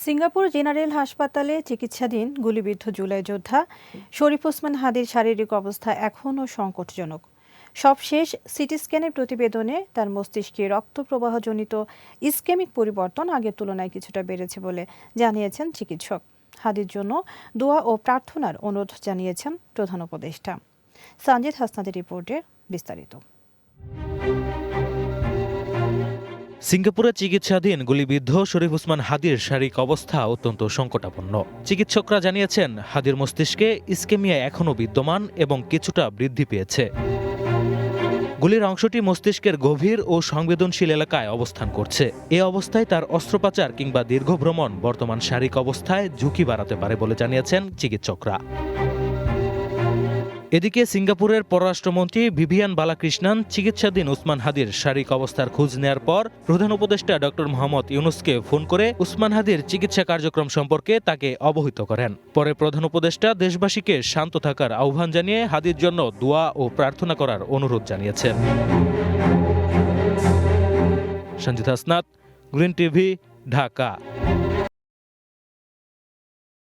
Singapore general হাসপাতালে চিকিৎসাধীন গুলিবিদ্ধ জুলাই যোদ্ধা শরীফ ওসমান হাদির শারীরিক অবস্থা এখনও সংকটজনক। সবশেষ সিটি স্ক্যানের প্রতিবেদনে তার মস্তিষ্কে রক্ত প্রবাহজনিত ইসকেমিক পরিবর্তন আগের তুলনায় কিছুটা বেড়েছে বলে জানিয়েছেন চিকিৎসক। হাদির জন্য দোয়া ও প্রার্থনার অনুরোধ জানিয়েছেন প্রধান উপদেষ্টা। সানজিদ হাসনাদের রিপোর্টে বিস্তারিত। সিঙ্গাপুরে চিকিৎসাধীন গুলিবিদ্ধ শরীফ ওসমান হাদির শারীরিক অবস্থা অত্যন্ত সংকটাপন্ন। চিকিৎসকরা জানিয়েছেন হাদির মস্তিষ্কে ইসকেমিয়া এখনও বিদ্যমান এবং কিছুটা বৃদ্ধি পেয়েছে। গুলির অংশটি মস্তিষ্কের গভীর ও সংবেদনশীল এলাকায় অবস্থান করছে। এ অবস্থায় তার অস্ত্রোপচার কিংবা দীর্ঘ ভ্রমণ বর্তমান শারীরিক অবস্থায় ঝুঁকি বাড়াতে পারে বলে জানিয়েছেন চিকিৎসকরা। এদিকে সিঙ্গাপুরের পররাষ্ট্রমন্ত্রী ভিভিয়ান বালাকৃষ্ণন চিকিৎসাধীন ওসমান হাদির শারীরিক অবস্থার খোঁজ নেয়ার পর প্রধান উপদেষ্টা ডক্টর মোহাম্মদ ইউনূসকে ফোন করে ওসমান হাদির চিকিৎসা কার্যক্রম সম্পর্কে তাকে অবহিত করেন। পরে প্রধান উপদেষ্টা দেশবাসীকে শান্ত থাকার আহ্বান জানিয়ে হাদির জন্য দোয়া ও প্রার্থনা করার অনুরোধ জানিয়েছেন। Sanjid Hasnat, green TV, Dhaka.